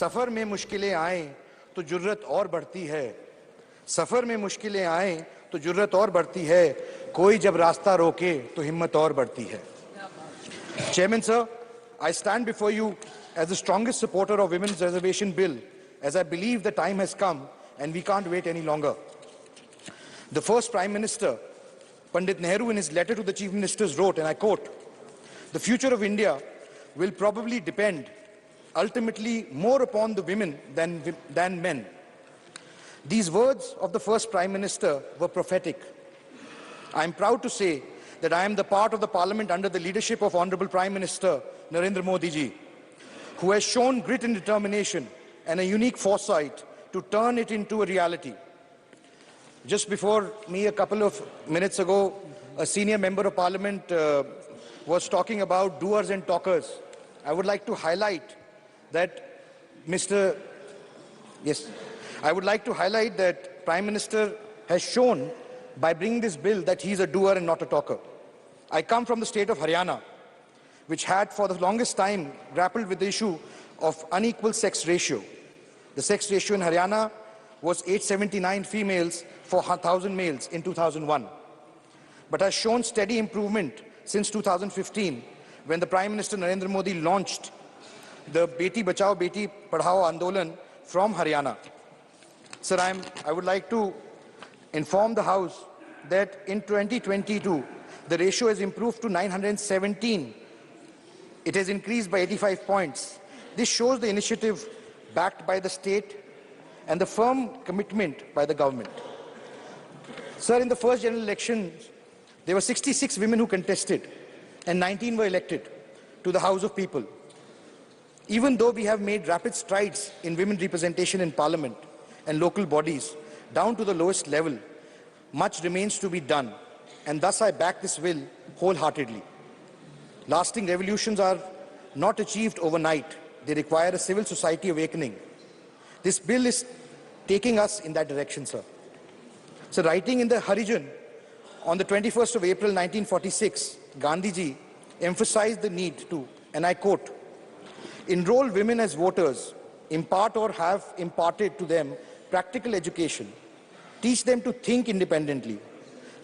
सफर में मुश्किलें आए तो जुर्रत और बढ़ती है, सफर में मुश्किलें आए तो जुर्रत और बढ़ती है, कोई जब रास्ता रोके तो हिम्मत और बढ़ती है. Chairman sir, I stand before you as the strongest supporter of women's reservation bill, as I believe the time has come and we can't wait any longer. The first Prime Minister, Pandit Nehru, in his letter to the Chief Ministers wrote, and I quote, "The future of India will probably depend ultimately more upon the women than men." These words of the first Prime Minister were prophetic. I am proud to say that I am the part of the Parliament under the leadership of Honorable Prime Minister Narendra Modi ji, who has shown grit and determination and a unique foresight to turn it into a reality. Just before me, a couple of minutes ago, a senior member of Parliament was talking about doers and talkers. I would like to highlight that I would like to highlight that Prime Minister has shown by bringing this bill that he is a doer and not a talker. I come from the state of Haryana, which had for the longest time grappled with the issue of unequal sex ratio. The sex ratio in Haryana was 879 females for 1,000 males in 2001, but has shown steady improvement since 2015, when the Prime Minister Narendra Modi launched the Beti Bachao Beti Padhao Andolan from Haryana. Sir, I would like to inform the House that in 2022, the ratio has improved to 917. It has increased by 85 points. This shows the initiative backed by the state and the firm commitment by the government. Sir, in the first general elections, there were 66 women who contested and 19 were elected to the House of People. Even though we have made rapid strides in women representation in Parliament and local bodies down to the lowest level, much remains to be done, and thus I back this bill wholeheartedly. Lasting revolutions are not achieved overnight. They require a civil society awakening. This bill is taking us in that direction, sir. So, writing in the Harijan on the 21st of April 1946, Gandhiji emphasized the need to, and I quote, "Enroll women as voters, impart or have imparted to them practical education, teach them to think independently,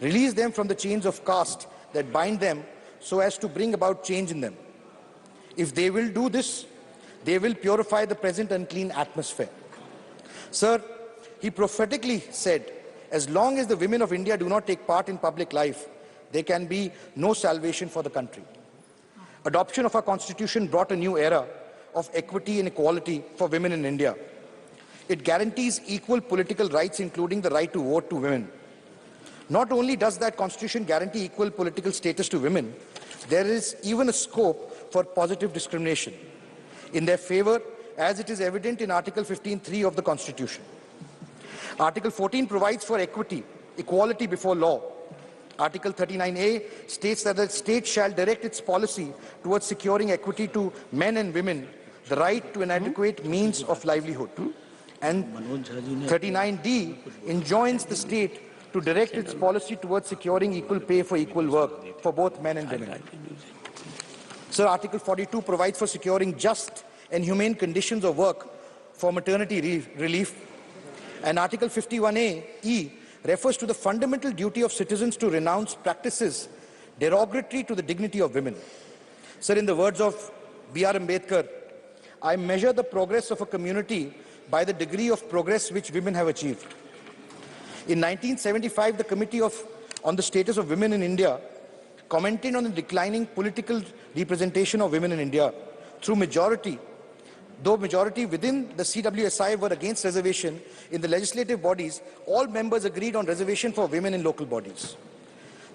release them from the chains of caste that bind them so as to bring about change in them. If they will do this, they will purify the present unclean atmosphere." Sir, he prophetically said, as long as the women of India do not take part in public life, there can be no salvation for the country. Adoption of our constitution brought a new era of equity and equality for women in India. It guarantees equal political rights, including the right to vote to women. Not only does that constitution guarantee equal political status to women, there is even a scope for positive discrimination in their favor, as it is evident in Article 15(3) of the Constitution. Article 14 provides for equality before law. Article 39A states that the state shall direct its policy towards securing equity to men and women, the right to an adequate means of livelihood. And 39D enjoins the state to direct its policy towards securing equal pay for equal work for both men and women. Sir, Article 42 provides for securing just and humane conditions of work for maternity relief. And Article 51A(e) refers to the fundamental duty of citizens to renounce practices derogatory to the dignity of women. Sir, in the words of B.R. Ambedkar, "I measure the progress of a community by the degree of progress which women have achieved." In 1975, the Committee on the Status of Women in India commented on the declining political representation of women in India. Though majority within the CWSI were against reservation in the legislative bodies, all members agreed on reservation for women in local bodies.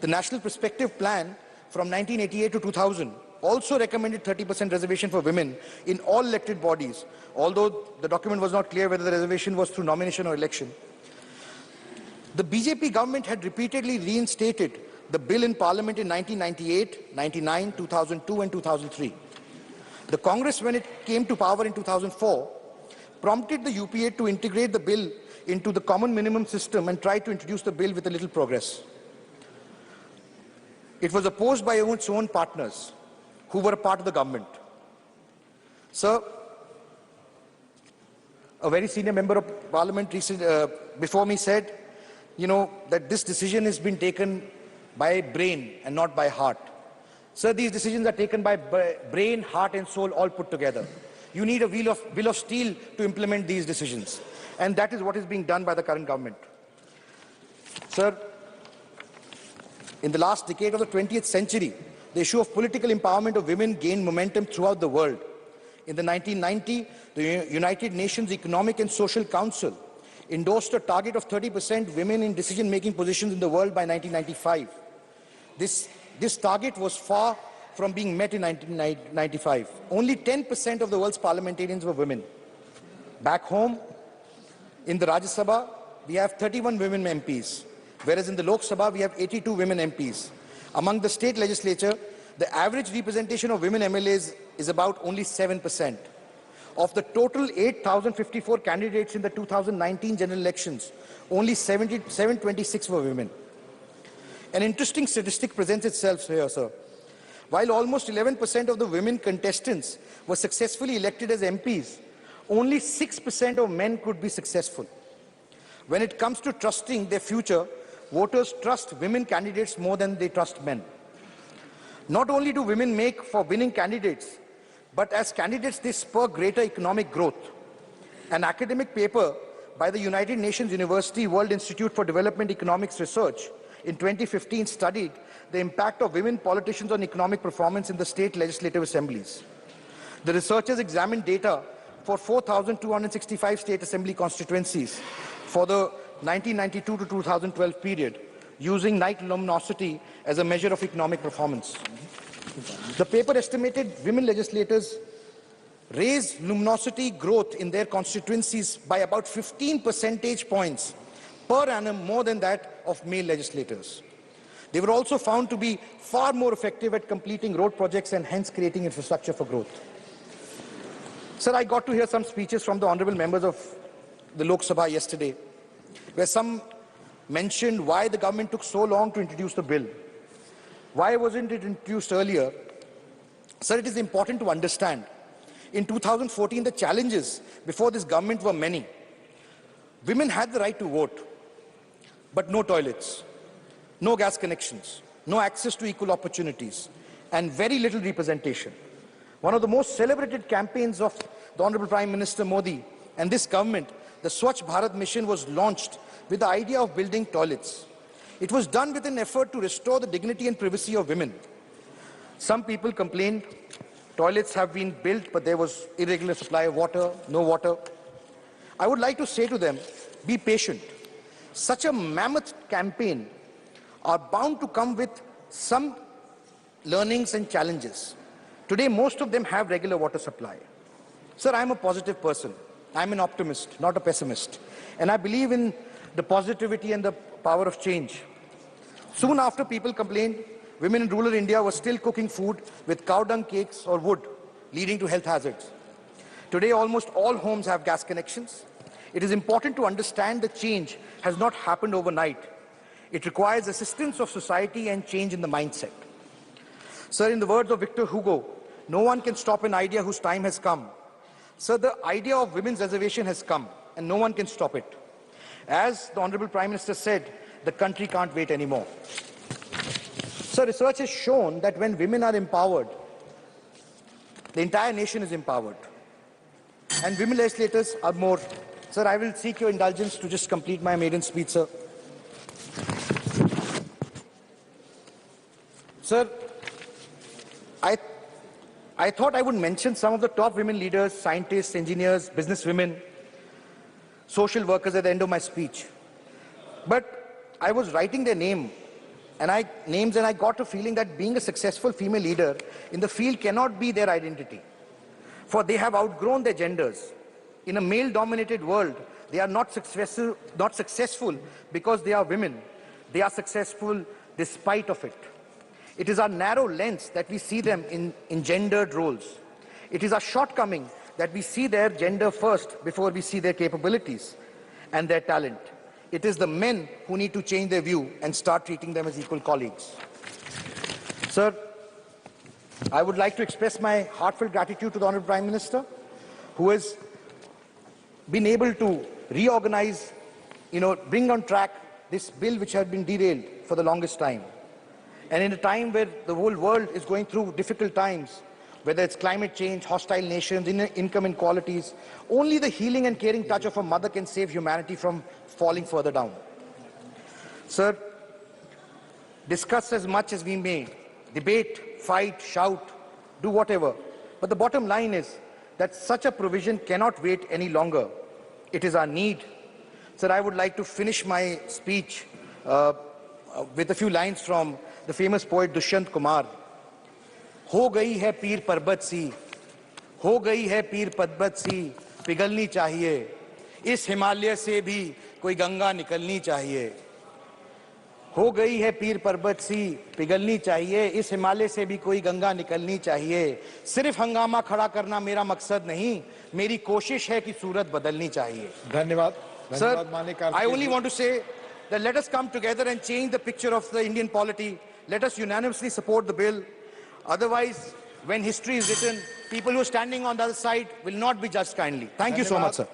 The National Perspective Plan from 1988 to 2000 also recommended 30% reservation for women in all elected bodies, although the document was not clear whether the reservation was through nomination or election. The BJP government had repeatedly reinstated the bill in Parliament in 1998, 99, 2002 and 2003. The Congress, when it came to power in 2004, prompted the UPA to integrate the bill into the common minimum system and tried to introduce the bill with a little progress. It was opposed by its own partners who were a part of the government. Sir, a very senior member of parliament before me said, that this decision has been taken by brain and not by heart. Sir, these decisions are taken by brain, heart and soul all put together. You need a will of steel to implement these decisions. And that is what is being done by the current government. Sir, in the last decade of the 20th century, the issue of political empowerment of women gained momentum throughout the world. In the 1990, the United Nations Economic and Social Council endorsed a target of 30% women in decision-making positions in the world by 1995. This target was far from being met in 1995. Only 10% of the world's parliamentarians were women. Back home, in the Rajya Sabha, we have 31 women MPs, whereas in the Lok Sabha, we have 82 women MPs. Among the state legislature, the average representation of women MLAs is about only 7%. Of the total 8,054 candidates in the 2019 general elections, only 726 were women. An interesting statistic presents itself here, sir. While almost 11% of the women contestants were successfully elected as MPs, only 6% of men could be successful. When it comes to trusting their future, voters trust women candidates more than they trust men. Not only do women make for winning candidates, but as candidates they spur greater economic growth. An academic paper by the United Nations University World Institute for Development Economics Research in 2015 studied the impact of women politicians on economic performance in the state legislative assemblies. The researchers examined data for 4,265 state assembly constituencies for the 1992 to 2012 period, using night luminosity as a measure of economic performance. The paper estimated women legislators raised luminosity growth in their constituencies by about 15 percentage points per annum more than that of male legislators. They were also found to be far more effective at completing road projects and hence creating infrastructure for growth. Sir, I got to hear some speeches from the honorable members of the Lok Sabha yesterday, where some mentioned why the government took so long to introduce the bill. Why wasn't it introduced earlier? Sir, it is important to understand. In 2014, the challenges before this government were many. Women had the right to vote, but no toilets, no gas connections, no access to equal opportunities, and very little representation. One of the most celebrated campaigns of the Honorable Prime Minister Modi and this government, the Swachh Bharat mission, was launched with the idea of building toilets. It was done with an effort to restore the dignity and privacy of women. Some people complained toilets have been built, but there was irregular supply of water, no water. I would like to say to them, be patient. Such a mammoth campaign are bound to come with some learnings and challenges. Today, most of them have regular water supply. Sir, I am a positive person. I am an optimist, not a pessimist. And I believe in the positivity and the power of change. Soon after people complained, women in rural India were still cooking food with cow dung cakes or wood, leading to health hazards. Today, almost all homes have gas connections. It is important to understand the change has not happened overnight. It requires assistance of society and change in the mindset. Sir, in the words of Victor Hugo, no one can stop an idea whose time has come. Sir, the idea of women's reservation has come, and no one can stop it. As the Honorable Prime Minister said, the country can't wait anymore. So research has shown that when women are empowered, the entire nation is empowered. And women legislators are more. Sir, I will seek your indulgence to just complete my maiden speech, sir. Sir, I thought I would mention some of the top women leaders, scientists, engineers, businesswomen, social workers at the end of my speech. But I was writing their names and I got a feeling that being a successful female leader in the field cannot be their identity. For they have outgrown their genders. In a male-dominated world, they are not successful because they are women. They are successful despite of it. It is our narrow lens that we see them in gendered roles. It is our shortcoming that we see their gender first before we see their capabilities and their talent. It is the men who need to change their view and start treating them as equal colleagues. Sir, I would like to express my heartfelt gratitude to the Honorable Prime Minister, who has been able to reorganize, bring on track this bill which had been derailed for the longest time. And in a time where the whole world is going through difficult times, whether it's climate change, hostile nations, income inequalities, only the healing and caring touch of a mother can save humanity from falling further down. Sir, discuss as much as we may, debate, fight, shout, do whatever. But the bottom line is that such a provision cannot wait any longer. It is our need. Sir, I would like to finish my speech with a few lines from the famous poet Dushyant Kumar. हो गई है पीर पर्वत सी, हो गई है पीर पर्वत सी, पिघलनी चाहिए, इस हिमालय से भी कोई गंगा निकलनी चाहिए. हो गई है पीर पर्वत सी, पिघलनी चाहिए, इस हिमालय से भी कोई गंगा निकलनी चाहिए. सिर्फ हंगामा खड़ा करना मेरा मकसद नहीं, मेरी कोशिश है कि सूरत बदलनी चाहिए. धन्यवाद. Sir, I only want to say that let us come together and change the picture of the Indian polity. Let us unanimously support the bill. Otherwise, when history is written, people who are standing on the other side will not be judged kindly. Thank you so much, sir.